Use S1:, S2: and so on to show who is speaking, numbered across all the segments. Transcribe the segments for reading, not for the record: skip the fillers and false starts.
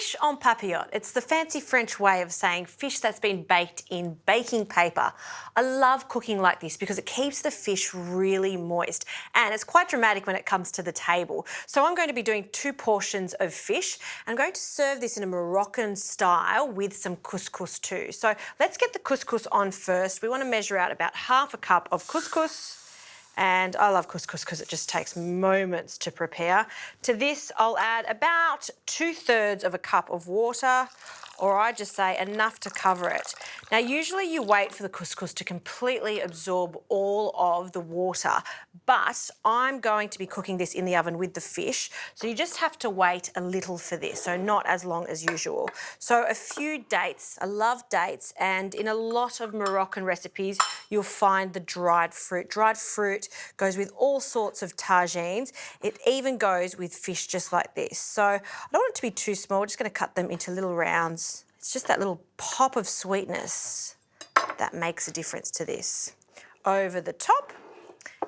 S1: fish en papillote. It's the fancy French way of saying fish that's been baked in baking paper. I love cooking like this because it keeps the fish really moist and it's quite dramatic when it comes to the table. So I'm going to be doing 2 portions of fish. I'm going to serve this in a Moroccan style with some couscous too. So let's get the couscous on first. We want to measure out about half a cup of couscous. And I love couscous because it just takes moments to prepare. To this, I'll add about 2/3 of a cup of water, or I just say enough to cover it. Now, usually you wait for the couscous to completely absorb all of the water, but I'm going to be cooking this in the oven with the fish, so you just have to wait a little for this, so not as long as usual. So a few dates. I love dates, and in a lot of Moroccan recipes, you'll find the dried fruit. Dried fruit goes with all sorts of tagines. It even goes with fish just like this. So I don't want it to be too small. We're just going to cut them into little rounds. It's just that little pop of sweetness that makes a difference to this. Over the top,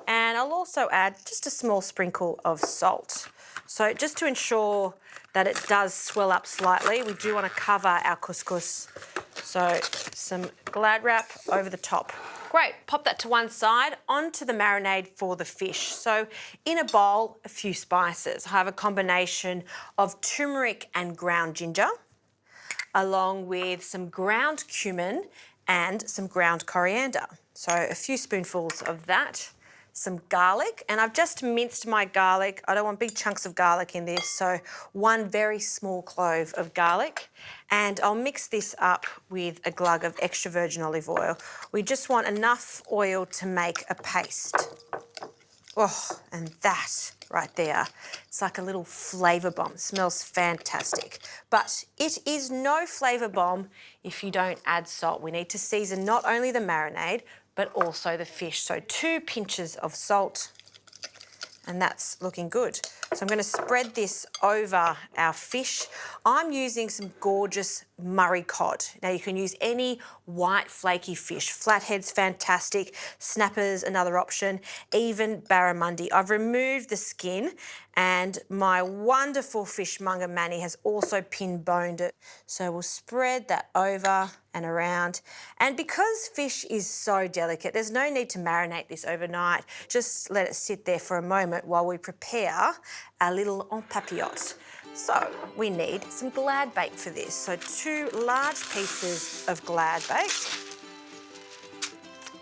S1: and I'll also add just a small sprinkle of salt. So just to ensure that it does swell up slightly, we do want to cover our couscous. So some Glad wrap over the top. Great, pop that to one side, onto the marinade for the fish. So in a bowl, a few spices. I have a combination of turmeric and ground ginger, along with some ground cumin and some ground coriander. So a few spoonfuls of that, some garlic, and I've just minced my garlic. I don't want big chunks of garlic in this, so 1 very small clove of garlic. And I'll mix this up with a glug of extra virgin olive oil. We just want enough oil to make a paste. Oh, and that right there, it's like a little flavour bomb. It smells fantastic. But it is no flavour bomb if you don't add salt. We need to season not only the marinade, but also the fish. So 2 pinches of salt, and that's looking good. So I'm going to spread this over our fish. I'm using some gorgeous Murray cod. Now you can use any white flaky fish. Flathead's fantastic, snappers another option, even barramundi. I've removed the skin, and my wonderful fishmonger Manny has also pin boned it. So we'll spread that over and around. And because fish is so delicate, there's no need to marinate this overnight. Just let it sit there for a moment while we prepare our little en papillote. So we need some glad bake for this. So 2 large pieces of glad bake.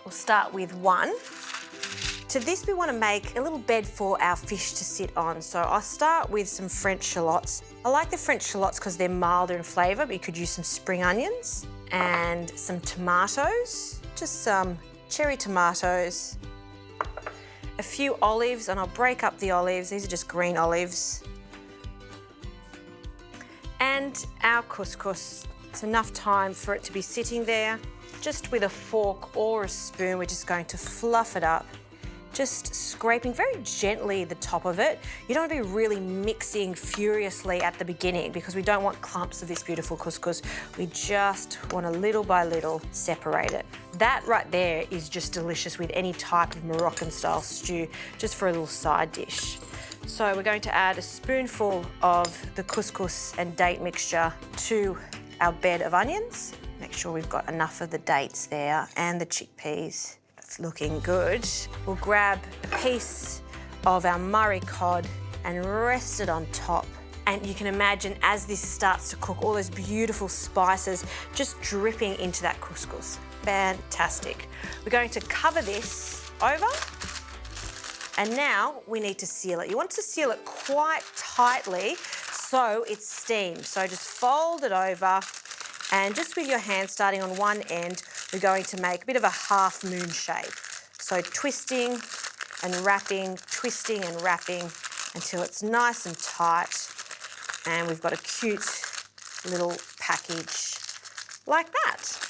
S1: We'll start with 1. To this, we want to make a little bed for our fish to sit on. So I'll start with some French shallots. I like the French shallots because they're milder in flavour, but you could use some spring onions and some tomatoes, just some cherry tomatoes, a few olives, and I'll break up the olives. These are just green olives. And our couscous. It's enough time for it to be sitting there. Just with a fork or a spoon, we're just going to fluff it up, just scraping very gently the top of it. You don't want to be really mixing furiously at the beginning because we don't want clumps of this beautiful couscous. We just want to little by little separate it. That right there is just delicious with any type of Moroccan style stew, just for a little side dish. So we're going to add a spoonful of the couscous and date mixture to our bed of onions. Make sure we've got enough of the dates there and the chickpeas. It's looking good. We'll grab a piece of our Murray cod and rest it on top. And you can imagine as this starts to cook, all those beautiful spices just dripping into that couscous. Fantastic. We're going to cover this over. And now we need to seal it. You want to seal it quite tightly so it's steamed. So just fold it over, and just with your hand starting on one end, we're going to make a bit of a half moon shape. So twisting and wrapping until it's nice and tight. And we've got a cute little package like that.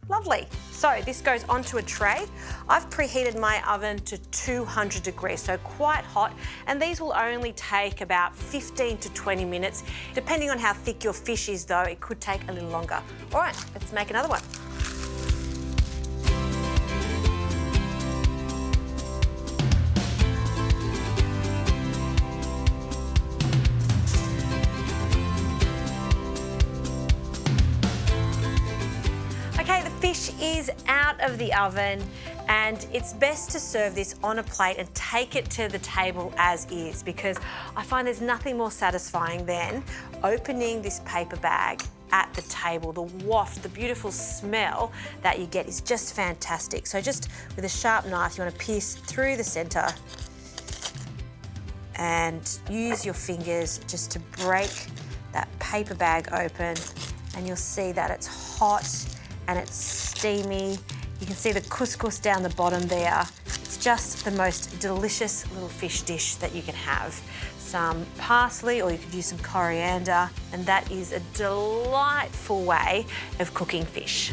S1: Lovely. So this goes onto a tray. I've preheated my oven to 200 degrees, so quite hot, and these will only take about 15 to 20 minutes. Depending on how thick your fish is though, it could take a little longer. All right, let's make another one. fish is out of the oven, and it's best to serve this on a plate and take it to the table as is, because I find there's nothing more satisfying than opening this paper bag at the table. The waft, the beautiful smell that you get is just fantastic. So just with a sharp knife, you want to pierce through the center and use your fingers just to break that paper bag open, and you'll see that it's hot and it's steamy. You can see the couscous down the bottom there. It's just the most delicious little fish dish that you can have. Some parsley, or you could use some coriander, and that is a delightful way of cooking fish.